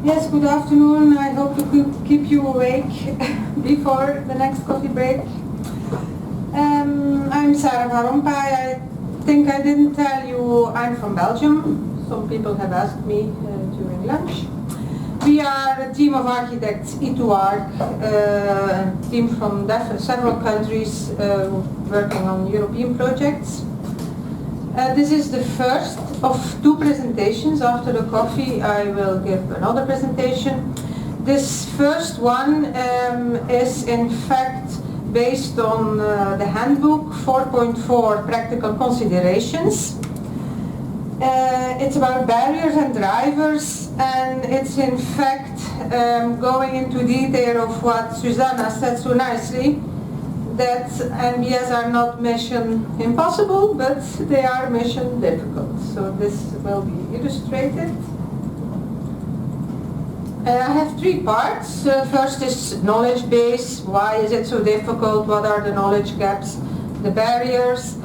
Yes, good afternoon. I hope to keep you awake before the next coffee break. I'm Sara from Rompaey. I think I didn't tell you I'm from Belgium. Some people have asked me during lunch. We are a team of architects, E2Arch, a team from several countries working on European projects. This is the first of two presentations. After the coffee I will give another presentation. This first one is in fact based on the handbook 4.4 practical considerations. It's about barriers and drivers, and it's in fact going into detail of what Susanna said so nicely, that NBS are not mission impossible, but they are mission difficult. So this will be illustrated. I have three parts. First is knowledge base. Why is it so difficult? What are the knowledge gaps, the barriers?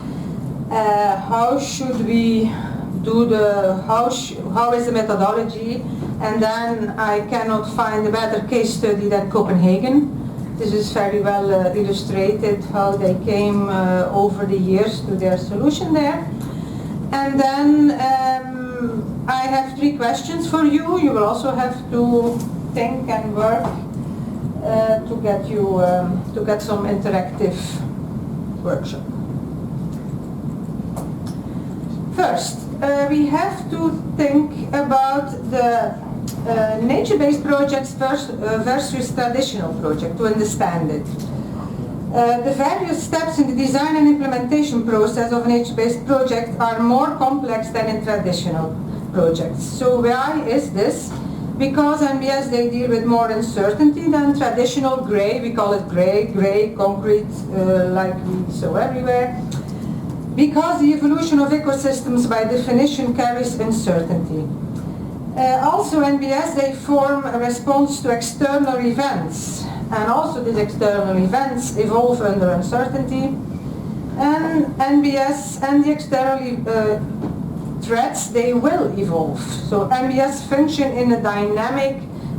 How should we do how is the methodology? And then I cannot find a better case study than Copenhagen. This is very well illustrated how they came over the years to their solution there. And then I have three questions for you. You will also have to think and work to get some interactive workshop. First, we have to think about the nature-based projects versus traditional project to understand it. The various steps in the design and implementation process of a nature-based project are more complex than in traditional projects. So why is this? Because NBS, they deal with more uncertainty than traditional gray. We call it gray concrete, like we saw everywhere. Because the evolution of ecosystems by definition carries uncertainty. Also NBS, they form a response to external events, and also these external events evolve under uncertainty, and NBS and the external threats, they will evolve. So NBS function in a dynamic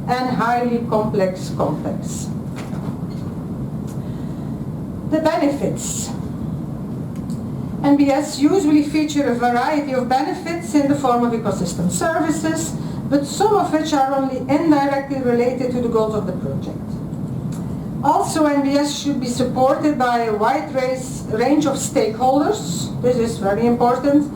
and highly complex context. The benefits. NBS usually feature a variety of benefits in the form of ecosystem services, but some of which are only indirectly related to the goals of the project. Also, NBS should be supported by a wide range of stakeholders. This is very important.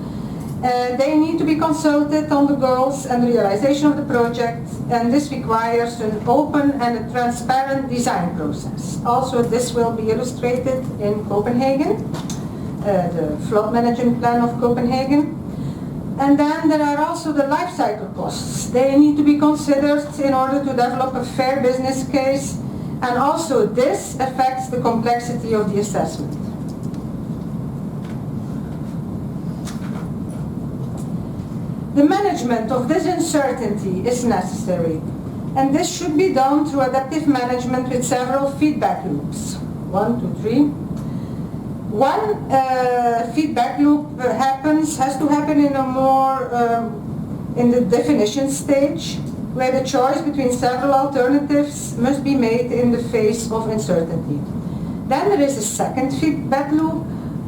They need to be consulted on the goals and realization of the project, and this requires an open and a transparent design process. Also, this will be illustrated in Copenhagen. The flood management plan of Copenhagen. And then there are also the life cycle costs. They need to be considered in order to develop a fair business case, and also this affects the complexity of the assessment. The management of this uncertainty is necessary, and this should be done through adaptive management with several feedback loops. 1, 2, 3. One feedback loop has to happen in a more, in the definition stage, where the choice between several alternatives must be made in the face of uncertainty. Then there is a second feedback loop,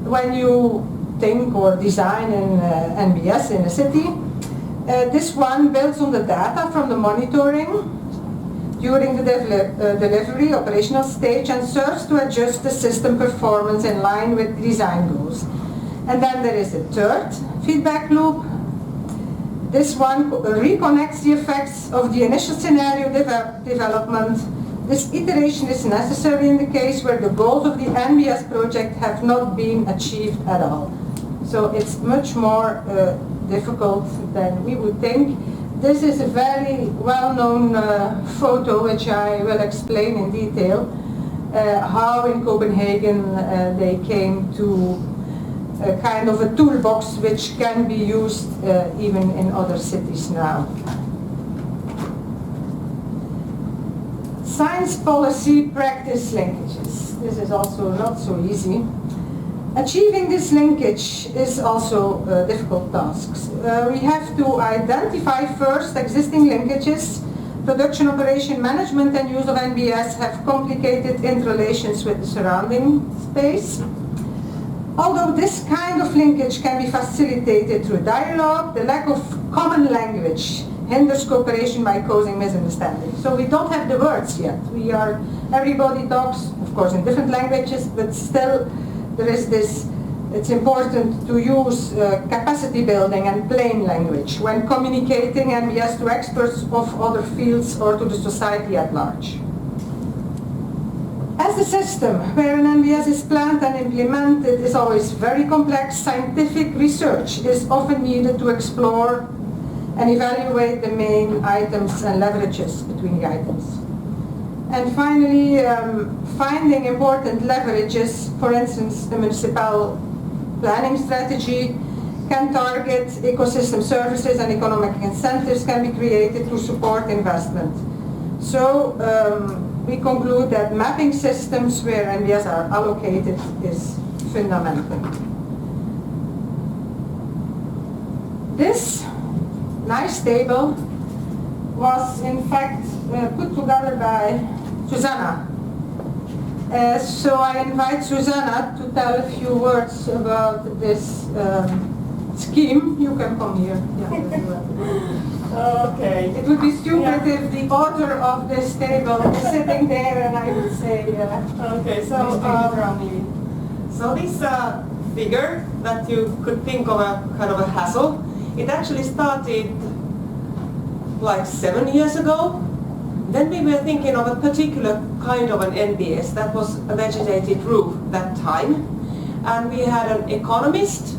when you think or design in NBS in a city. This one builds on the data from the monitoring during the delivery operational stage and serves to adjust the system performance in line with design goals. And then there is a third feedback loop. This one reconnects the effects of the initial scenario development. This iteration is necessary in the case where the goals of the NBS project have not been achieved at all. So it's much more difficult than we would think. This is a very well-known photo, which I will explain in detail, how in Copenhagen they came to a kind of a toolbox which can be used even in other cities now. Science policy practice linkages. This is also not so easy. Achieving this linkage is also a difficult task. We have to identify first existing linkages Production, operation, management and use of NBS have complicated interrelations with the surrounding space. Although this kind of linkage can be facilitated through dialogue, the lack of common language hinders cooperation by causing misunderstanding. So we don't have the words yet. Everybody talks, of course, in different languages, but still there is this, it's important to use capacity building and plain language when communicating NBS to experts of other fields or to the society at large. As the system where an NBS is planned and implemented is always very complex, scientific research is often needed to explore and evaluate the main items and leverages between the items. And finally, finding important leverages, for instance, the municipal planning strategy can target ecosystem services and economic incentives can be created to support investment. So we conclude that mapping systems where NBS are allocated is fundamental. This nice table was in fact put together by Susanna. So I invite Susanna to tell a few words about this scheme. You can come here. Okay. It would be stupid if the author of this table is sitting there and I would say, okay, so this figure that you could think of a kind of a hassle, it actually started like 7 years ago. Then we were thinking of a particular kind of an NBS that was a vegetated roof that time. And we had an economist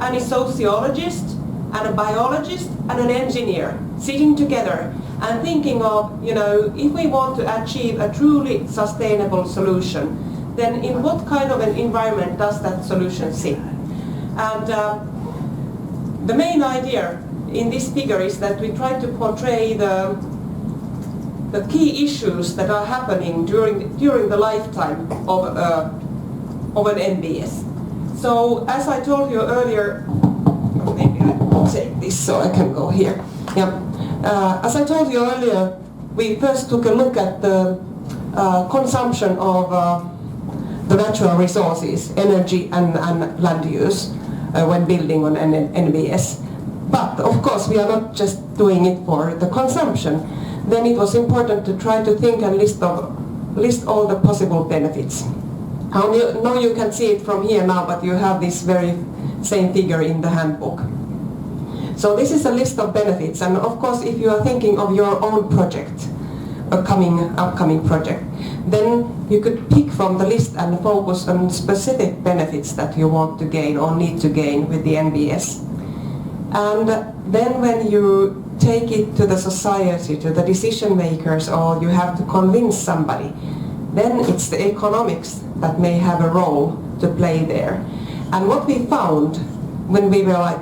and a sociologist and a biologist and an engineer sitting together and thinking of, if we want to achieve a truly sustainable solution, then in what kind of an environment does that solution sit? And the main idea in this figure is that we try to portray the key issues that are happening during the lifetime of an NBS. So as I told you earlier, maybe I'll take this so I can go here. Yeah. As I told you earlier, we first took a look at the consumption of the natural resources, energy and land use when building on an NBS. But of course we are not just doing it for the consumption. Then it was important to try to think and list all the possible benefits. Now you can see it from here now, but you have this very same figure in the handbook. So this is a list of benefits, and of course if you are thinking of your own project, upcoming project, then you could pick from the list and focus on specific benefits that you want to gain or need to gain with the NBS. And then when you take it to the society, to the decision makers, or you have to convince somebody, then it's the economics that may have a role to play there. And what we found when we were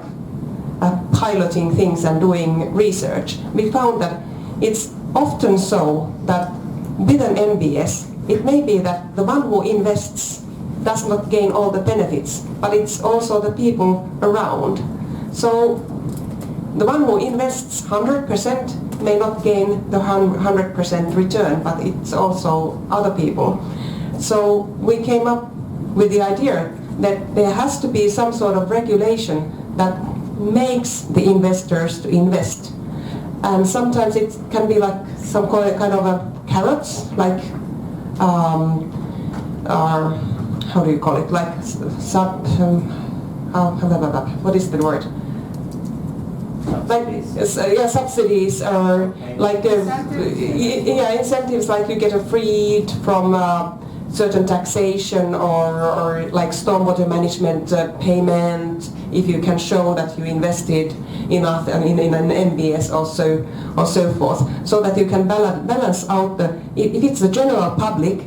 piloting things and doing research, we found that it's often so that with an NBS, it may be that the one who invests does not gain all the benefits, but it's also the people around. So the one who invests 100% may not gain the 100% return, but it's also other people. So we came up with the idea that there has to be some sort of regulation that makes the investors to invest. And sometimes it can be like some kind of a carrots, like how do you call it? Like what is the word? Like subsidies or like incentives, like you get a freed from certain taxation or like stormwater management payment if you can show that you invested enough in an NBS or so forth, so that you can balance out if it's the general public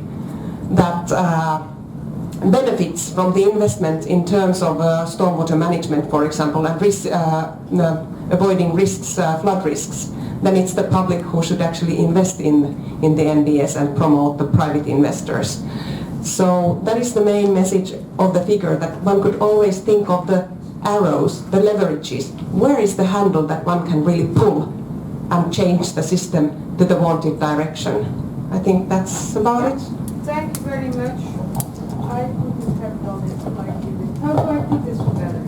that benefits from the investment in terms of stormwater management, for example, and avoiding risks, flood risks, then it's the public who should actually invest in the NBS and promote the private investors. So that is the main message of the figure, that one could always think of the arrows, the leverages. Where is the handle that one can really pull and change the system to the wanted direction. I think that's about it. Thank you very much. I couldn't have done it like you did. How do I put this together?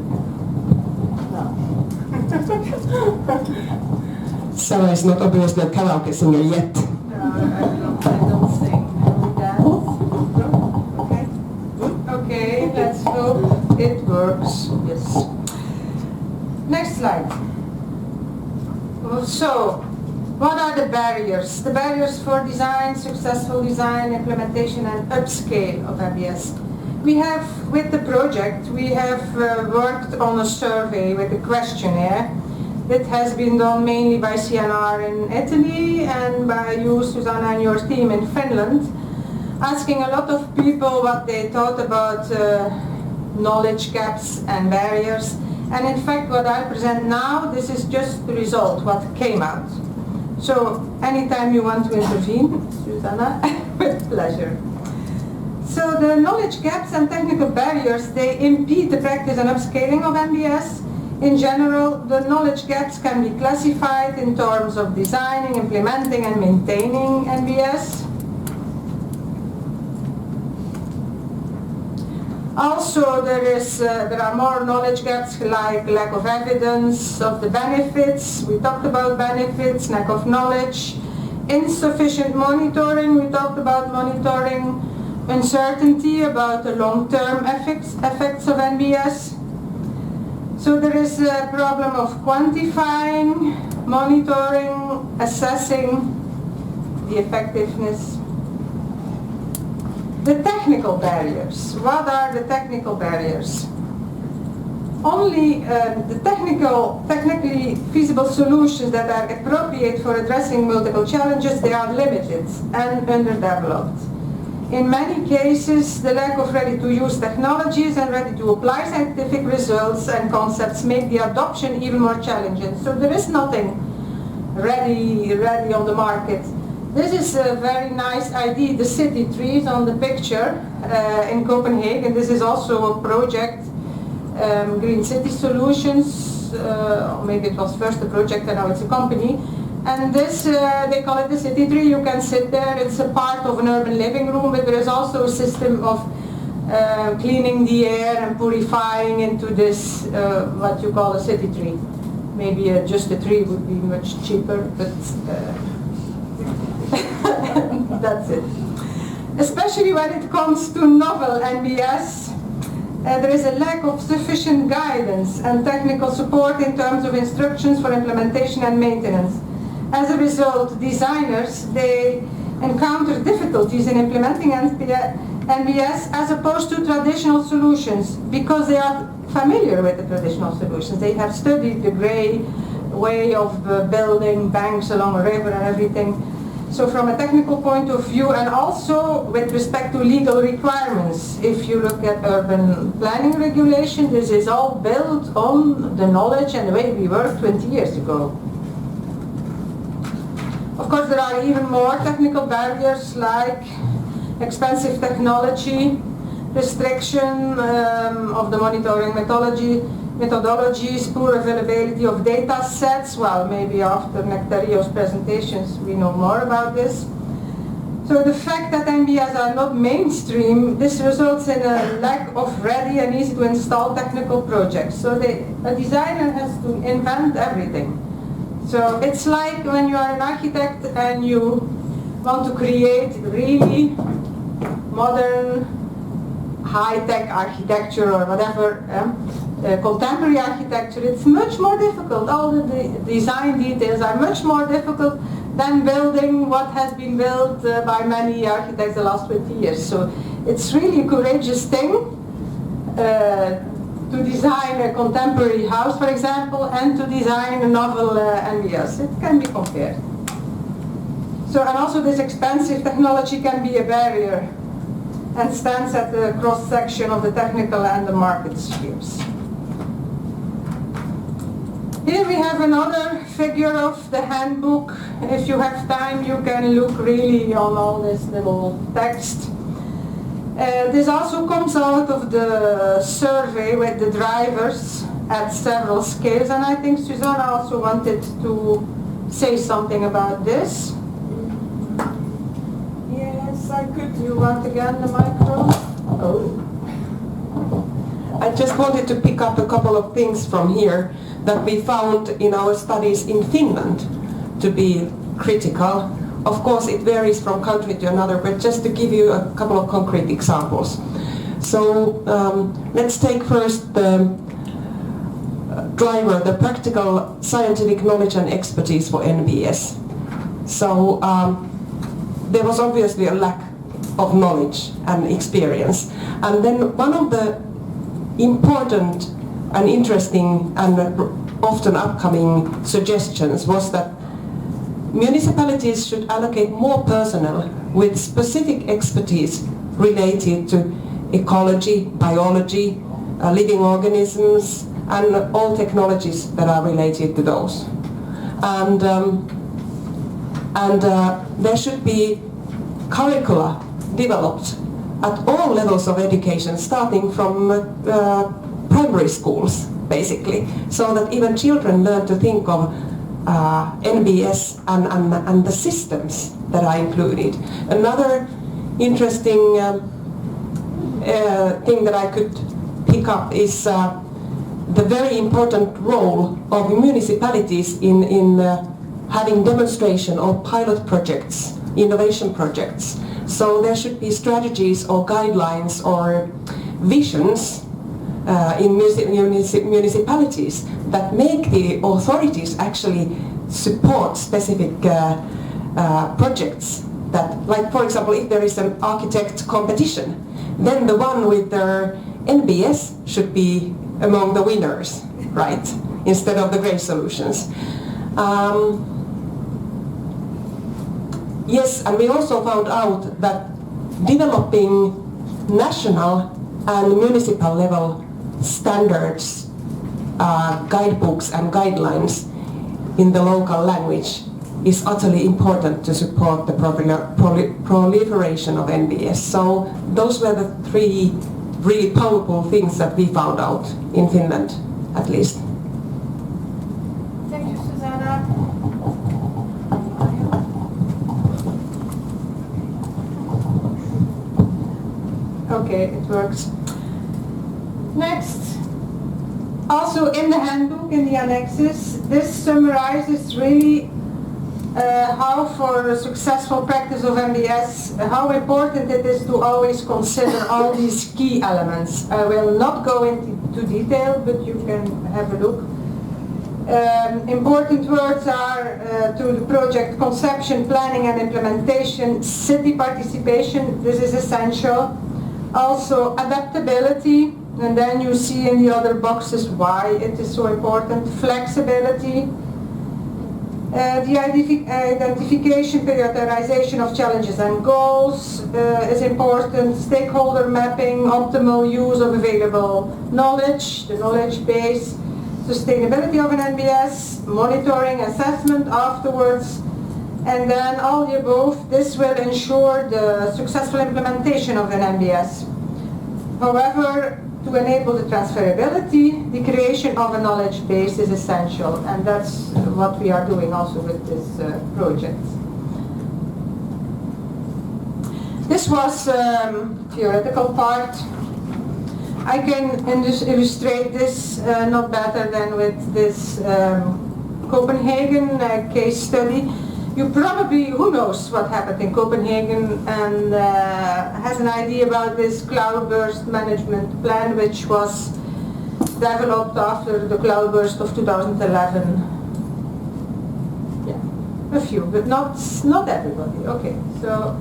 No. Sara is not obviously a karaoke singer yet. No, I don't sing. I dance. Okay. Okay, let's hope it works. Yes. Next slide. So, what are the barriers? The barriers for design, successful design, implementation and upscale of MBS. We have, with the project, we have worked on a survey with a questionnaire that has been done mainly by CNR in Italy and by you, Susanna, and your team in Finland, asking a lot of people what they thought about knowledge gaps and barriers. And in fact, what I present now, this is just the result, what came out. So, anytime you want to intervene, Susanna, with pleasure. So the knowledge gaps and technical barriers, they impede the practice and upscaling of MBS. In general, the knowledge gaps can be classified in terms of designing, implementing and maintaining MBS. Also, there are more knowledge gaps like lack of evidence of the benefits. We talked about benefits, lack of knowledge, insufficient monitoring. We talked about monitoring, uncertainty about the long-term effects of NBS. So there is a problem of quantifying, monitoring, assessing the effectiveness. The technical barriers. What are the technical barriers? Only the technically feasible solutions that are appropriate for addressing multiple challenges, they are limited and underdeveloped. In many cases, the lack of ready-to-use technologies and ready-to-apply scientific results and concepts make the adoption even more challenging. So there is nothing ready on the market. This is a very nice idea, the city trees on the picture in Copenhagen. This is also a project, Green City Solutions, maybe it was first a project and now it's a company. And this, they call it the city tree. You can sit there, it's a part of an urban living room, but there is also a system of cleaning the air and purifying into this, what you call a city tree. Maybe just a tree would be much cheaper, but that's it. Especially when it comes to novel NBS, there is a lack of sufficient guidance and technical support in terms of instructions for implementation and maintenance. As a result, designers, they encounter difficulties in implementing NBS as opposed to traditional solutions because they are familiar with the traditional solutions. They have studied the grey way of building banks along a river and everything. So from a technical point of view, and also with respect to legal requirements, if you look at urban planning regulation, this is all built on the knowledge and the way we worked 20 years ago. Of course, there are even more technical barriers like expensive technology, restriction of the monitoring methodologies, poor availability of data sets. Well, maybe after Nectario's presentations we know more about this. So the fact that NBS are not mainstream, this results in a lack of ready and easy to install technical projects. So a designer has to invent everything. So it's like when you are an architect and you want to create really modern, high-tech architecture or whatever, contemporary architecture, it's much more difficult. All the design details are much more difficult than building what has been built by many architects the last 20 years. So it's really a courageous thing to design a contemporary house, for example, and to design a novel NBS. It can be compared. So, and also this expensive technology can be a barrier and stands at the cross-section of the technical and the market spheres. Here we have another figure of the handbook. If you have time, you can look really on all this little text. This also comes out of the survey with the drivers at several scales, and I think Susanna also wanted to say something about this. Yes, I could. You want again the micro? Oh. I just wanted to pick up a couple of things from here that we found in our studies in Finland to be critical. Of course, it varies from country to another, but just to give you a couple of concrete examples. So let's take first the driver, the practical scientific knowledge and expertise for NBS. So there was obviously a lack of knowledge and experience. And then one of the important and interesting and often upcoming suggestions was that municipalities should allocate more personnel with specific expertise related to ecology, biology, living organisms, and all technologies that are related to those. And there should be curricula developed at all levels of education, starting from primary schools, basically, so that even children learn to think of NBS and the systems that are included. Another interesting thing that I could pick up is the very important role of municipalities in having demonstration or pilot projects, innovation projects. So there should be strategies or guidelines or visions in municipalities that make the authorities actually support specific projects. That, like for example, if there is an architect competition, then the one with their NBS should be among the winners, right? Instead of the grey solutions. Yes, and we also found out that developing national and municipal level standards, guidebooks and guidelines in the local language is utterly important to support the proliferation of NBS. So those were the three really powerful things that we found out in Finland, at least. Thank you, Susanna. Okay, it works. Next, also in the handbook, in the annexes, this summarizes really how for a successful practice of MBS, how important it is to always consider all these key elements. I will not go into detail, but you can have a look. Important words are to the project conception, planning and implementation, city participation, this is essential. Also adaptability, and then you see in the other boxes why it is so important. Flexibility, the identification, prioritization of challenges and goals is important. Stakeholder mapping, optimal use of available knowledge, the knowledge base, sustainability of an NBS, monitoring, assessment afterwards, and then all the above. This will ensure the successful implementation of an NBS. However, to enable the transferability, the creation of a knowledge base is essential, and that's what we are doing also with this project. This was theoretical part. I can illustrate this not better than with this Copenhagen case study. You probably, who knows what happened in Copenhagen, and has an idea about this cloudburst management plan, which was developed after the cloudburst of 2011. Yeah, a few, but not everybody. Okay, so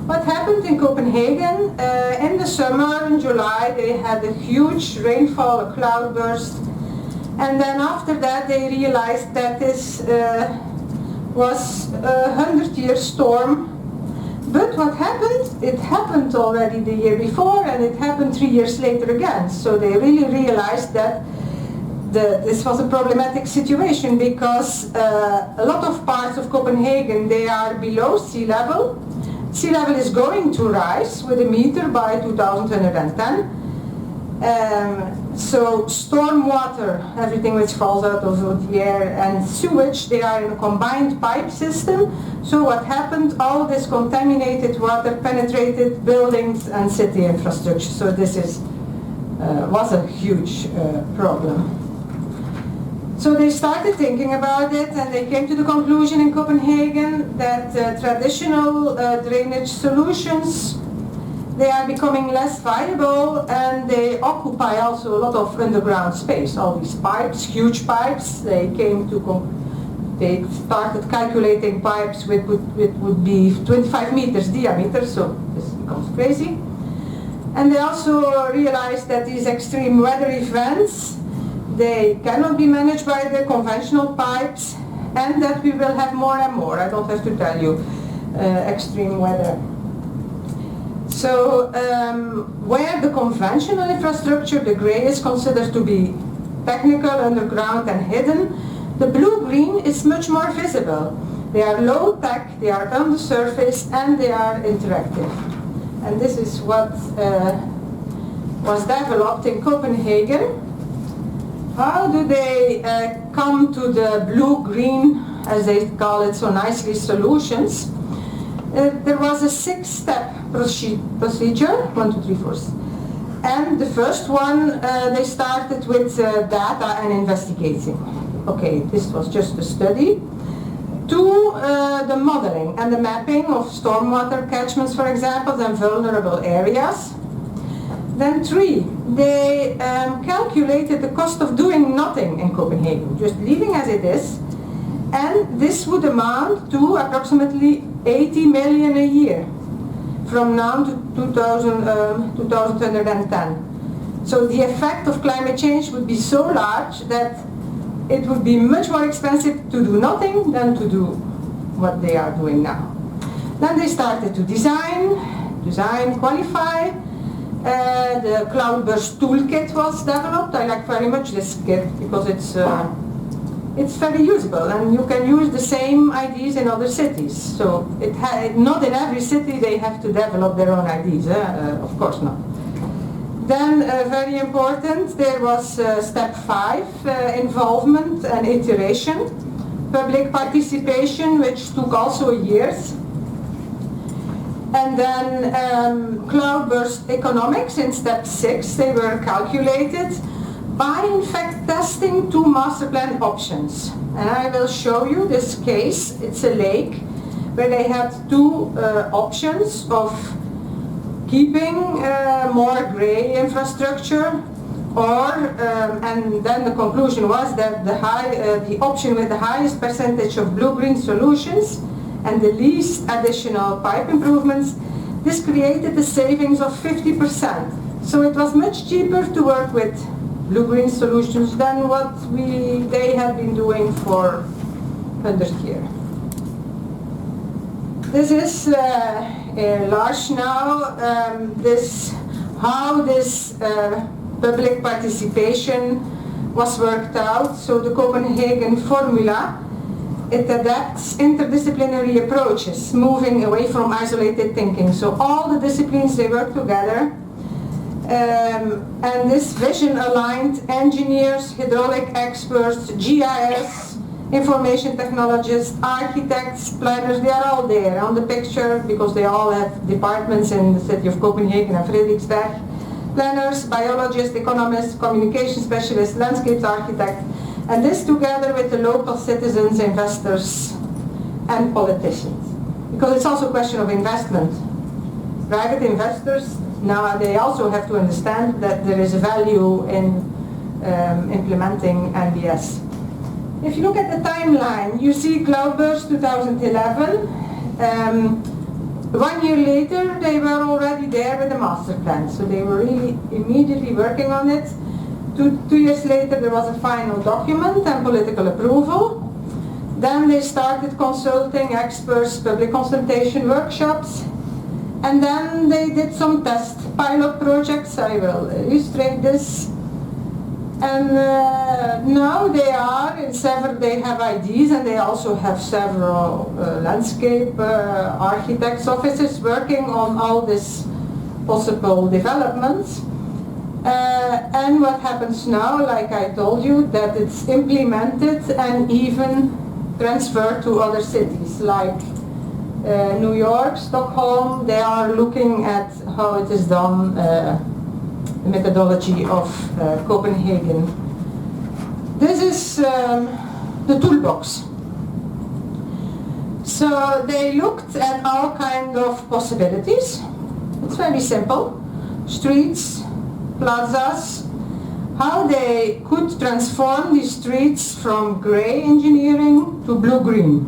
what happened in Copenhagen? In the summer, in July, they had a huge rainfall, a cloudburst, and then after that they realized that this was a 100-year storm. But what happened? It happened already the year before, and it happened 3 years later again. So they really realized that this was a problematic situation, because a lot of parts of Copenhagen, they are below sea level. Sea level is going to rise with a meter by 2110. So stormwater, everything which falls out of the air, and sewage, they are in a combined pipe system. So what happened, all this contaminated water penetrated buildings and city infrastructure. So this was a huge problem. So they started thinking about it, and they came to the conclusion in Copenhagen that traditional drainage solutions, they are becoming less viable, and they occupy also a lot of underground space. All these pipes, huge pipes, they started calculating pipes which would be 25 meters diameter, so this becomes crazy. And they also realized that these extreme weather events, they cannot be managed by the conventional pipes, and that we will have more and more. I don't have to tell you, extreme weather. So where the conventional infrastructure, the gray, is considered to be technical, underground and hidden, the blue-green is much more visible. They are low-tech, they are on the surface, and they are interactive. And this is what was developed in Copenhagen. How do they come to the blue-green, as they call it so nicely, solutions? There was a 6-step procedure, 1, 2, 3, 4. And the first one, they started with data and investigating. Okay, this was just a study. 2, the modeling and the mapping of stormwater catchments, for example, and vulnerable areas. Then 3, they calculated the cost of doing nothing in Copenhagen, just leaving as it is, and this would amount to approximately 80 million a year from now to 2110. So the effect of climate change would be so large that it would be much more expensive to do nothing than to do what they are doing now. Then they started to design, qualify. The Cloudburst toolkit was developed. I like very much this kit because it's very usable, and you can use the same ideas in other cities. So not in every city they have to develop their own ideas, of course not. Then very important, there was step 5, involvement and iteration, public participation, which took also years. And then cloudburst economics in step 6, they were calculated by in fact testing 2 master plan options. And I will show you this case. It's a lake where they had 2 options of keeping more gray infrastructure, or and then the conclusion was that the option with the highest percentage of blue-green solutions and the least additional pipe improvements, this created a savings of 50%. So it was much cheaper to work with blue-green solutions than what they had been doing for 100 years. This is large now, how this public participation was worked out. So the Copenhagen formula, it adapts interdisciplinary approaches, moving away from isolated thinking. So all the disciplines, they work together. And this vision aligned engineers, hydraulic experts, GIS, information technologists, architects, planners, they are all there on the picture because they all have departments in the city of Copenhagen and Frederiksberg. Planners, biologists, economists, communication specialists, landscapes architects, and this together with the local citizens, investors, and politicians. Because it's also a question of investment. Private investors, now they also have to understand that there is a value in implementing NBS. If you look at the timeline, you see Cloudburst 2011. 1 year later, they were already there with the master plan, so they were really immediately working on it. Two years later, there was a final document and political approval. Then they started consulting experts, public consultation workshops, and then they did some test pilot projects. I will illustrate this. And now they are in several, they have ideas, and they also have several landscape architects' offices working on all these possible developments. And what happens now, like I told you, that it's implemented and even transferred to other cities like New York, Stockholm. They are looking at how it is done, the methodology of Copenhagen. This is the Toolbox. So they looked at all kinds of possibilities. It's very simple. Streets, plazas, how they could transform these streets from gray engineering to blue-green.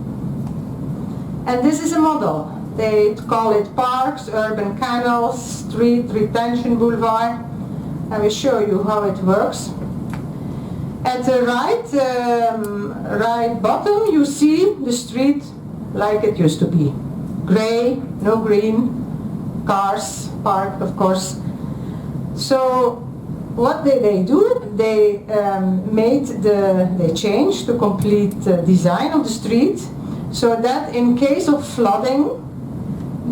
And this is a model. They call it parks, urban canals, street retention boulevard. I will show you how it works. At the right bottom, you see the street like it used to be. Gray, no green, cars parked, of course. So what did they do? They they changed the complete design of the street so that in case of flooding,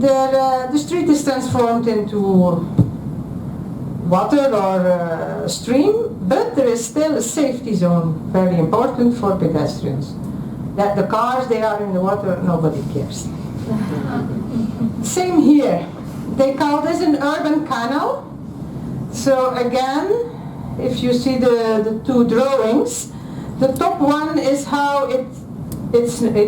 the street is transformed into water or a stream, but there is still a safety zone, very important for pedestrians. That the cars, they are in the water, nobody cares. Same here. They call this an urban canal. So again, if you see the two drawings, the top one is how it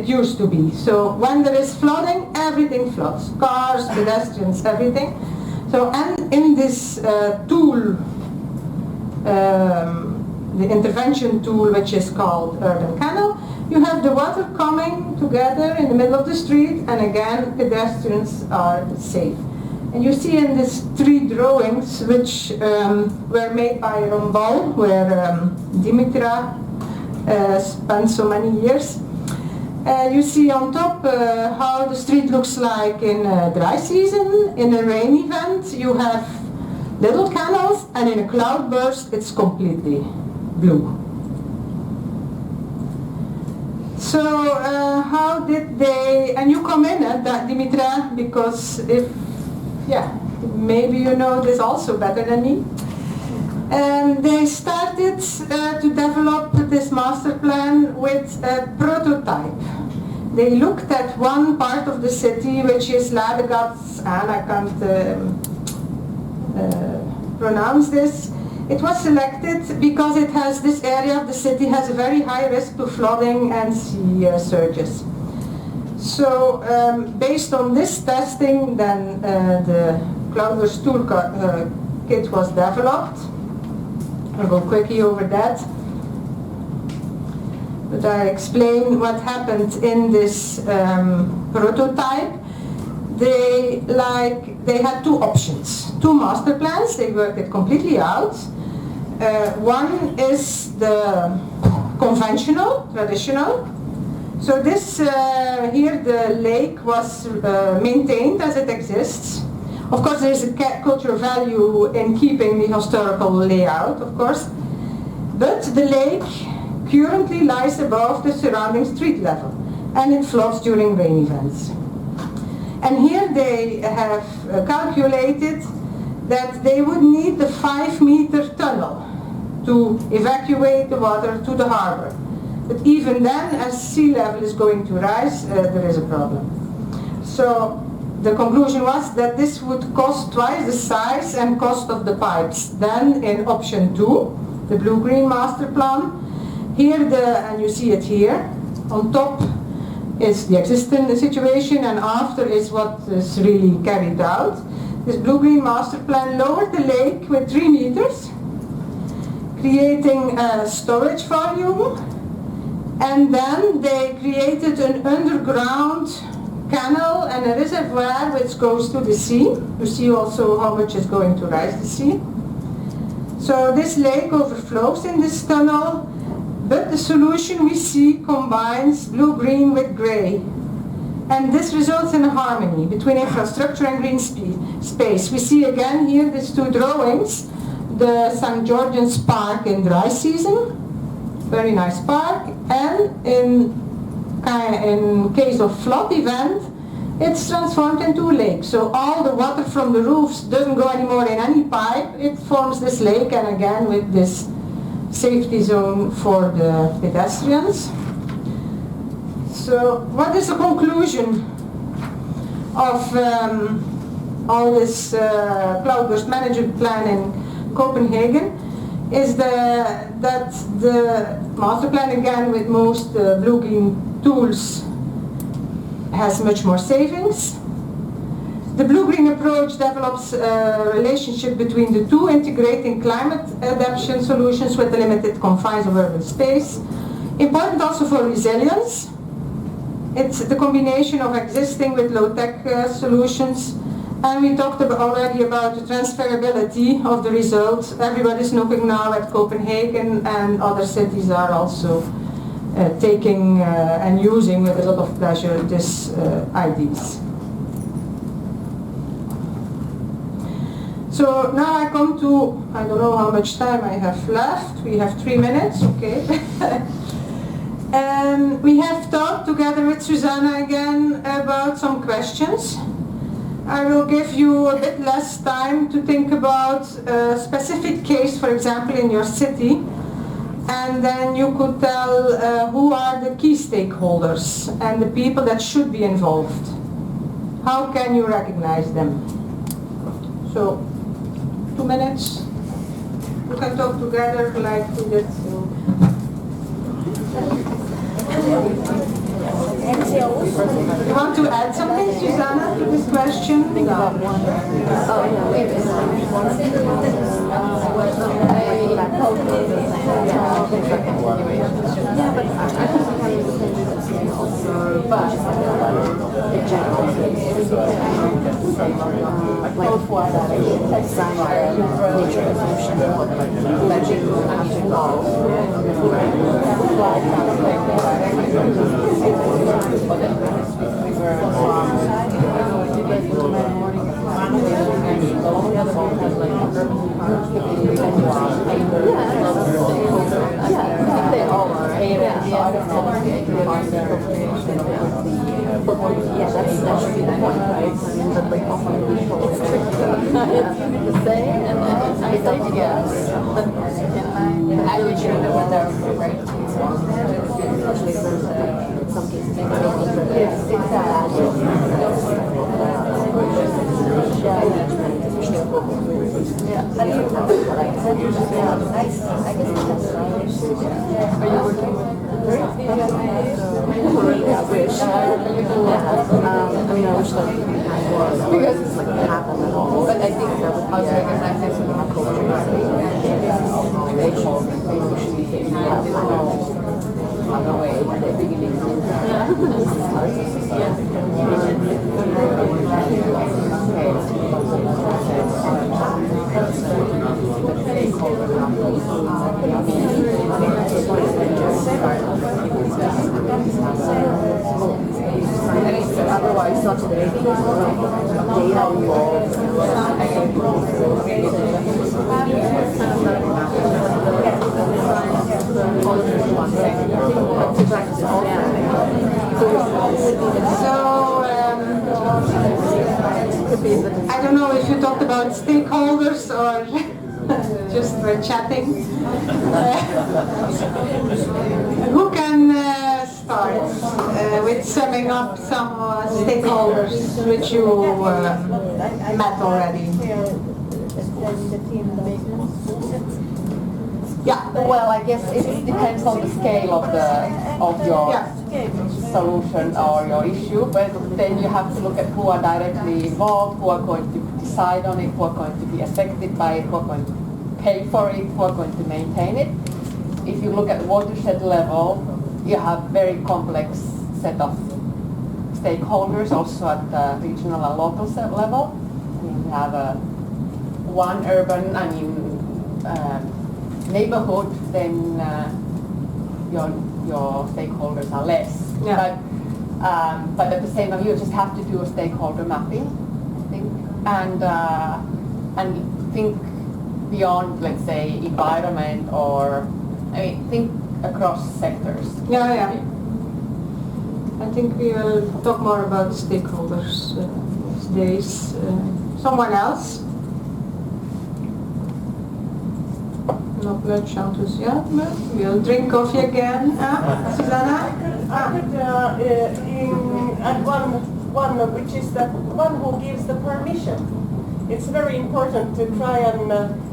used to be. So when there is flooding, everything floods. Cars, pedestrians, everything. So, and in this tool, the intervention tool, which is called urban canal, you have the water coming together in the middle of the street, and again, pedestrians are safe. And you see in these three drawings, which were made by Rompaey, where Dimitra spent so many years. You see on top how the street looks like in dry season. In a rain event, you have little canals, and in a cloudburst, it's completely blue. So how did they, and you come in at that, Dimitra, because maybe you know this also better than me. And they started to develop this master plan with a prototype. They looked at one part of the city, which is Ladegats, and I can't pronounce this. It was selected because it has, this area of the city has a very high risk to flooding and sea surges. So based on this testing, then the Cloudburst toolkit was developed. I'll go quickly over that. But I explain what happened in this prototype. They had two options, two master plans. They worked it completely out. One is the conventional, traditional. So this here, the lake was maintained as it exists. Of course, there is a cultural value in keeping the historical layout, of course. But the lake currently lies above the surrounding street level, and it floods during rain events. And here they have calculated that they would need the 5-meter tunnel to evacuate the water to the harbor. But even then, as sea level is going to rise, there is a problem. So the conclusion was that this would cost twice the size and cost of the pipes than in option 2, the Bluegreen master plan. Here, and you see it here, on top is the existing situation, and after is what is really carried out. This Bluegreen master plan lowered the lake with 3 meters, creating a storage volume, and then they created an underground canal and a reservoir which goes to the sea. You see also how much is going to rise the sea. So this lake overflows in this tunnel, but the solution we see combines blue-green with gray. And this results in a harmony between infrastructure and green space. We see again here these two drawings, the St. George's Park in dry season, very nice park, and in case of flood event, it's transformed into a lake. So all the water from the roofs doesn't go anymore in any pipe. It forms this lake, and again with this safety zone for the pedestrians. So what is the conclusion of all this cloudburst management plan in Copenhagen? Is that the master plan, again with most Bluegreen tools, has much more savings. The Bluegreen approach develops a relationship between the two, integrating climate adaptation solutions with the limited confines of urban space. Important also for resilience. It's the combination of existing with low-tech solutions. And we talked already about the transferability of the results. Everybody's looking now at Copenhagen, and other cities are also taking and using with a lot of pleasure these ideas. So now I come to, I don't know how much time I have left. We have 3 minutes, okay. We have talked together with Susanna again about some questions. I will give you a bit less time to think about a specific case, for example, in your city, and then you could tell who are the key stakeholders and the people that should be involved. How can you recognize them? So, 2 minutes. You can talk together like we did. You want to add something, Susanna, to this question? Because it's like happened at all. But I think that was recognized as a culture. Otherwise, not today. Data involved. I don't know if you talked about stakeholders or just chatting. Who can start with summing up some stakeholders which you met already? Yeah. Well, I guess it depends on the scale of your solution or your issue, but then you have to look at who are directly involved, who are going to decide on it, who are going to be affected by it, who are going to pay for it, who are going to maintain it. If you look at watershed level, you have very complex set of stakeholders also at the regional and local level. You have one urban, neighborhood, then your stakeholders are less. Yeah. But at the same time, you just have to do a stakeholder mapping, I think, and think beyond, let's say, environment or, think across sectors. Yeah. I think we will talk more about stakeholders these days. Someone else? Not much enthusiasm. We'll drink coffee again. Susanna? I could add one which is the one who gives the permission. It's very important to try and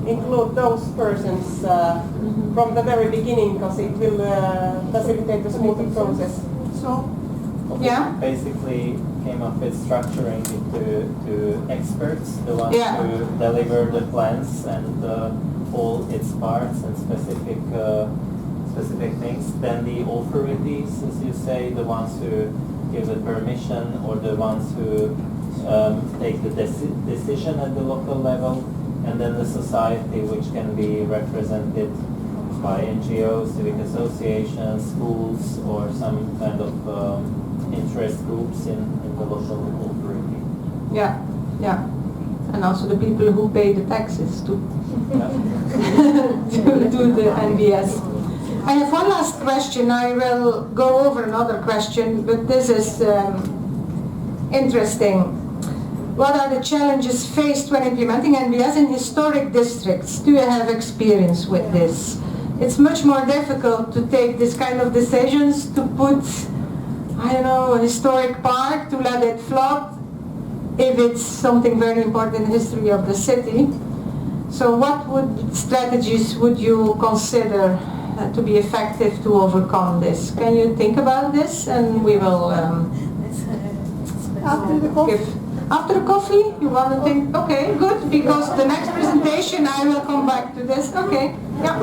include those persons from the very beginning, because it will facilitate the smoother process. So, yeah? Basically came up with structuring it to experts, the ones Yeah. who deliver the plans and all its parts and specific things. Then the authorities, as you say, the ones who give the permission or the ones who take the decision at the local level, and then the society, which can be represented by NGOs, civic associations, schools, or some kind of interest groups in the local authority. Yeah, yeah. And also the people who pay the taxes to do the NBS. I have one last question. I will go over another question, but this is interesting. What are the challenges faced when implementing NBS in historic districts? Do you have experience with this? It's much more difficult to take this kind of decisions, to put, I don't know, a historic park, to let it flop, if it's something very important in the history of the city. So what strategies would you consider to be effective to overcome this? Can you think about this, and we will After the coffee. after the coffee, you want to think? Okay, good, because the next presentation I will come back to this. Okay, yeah.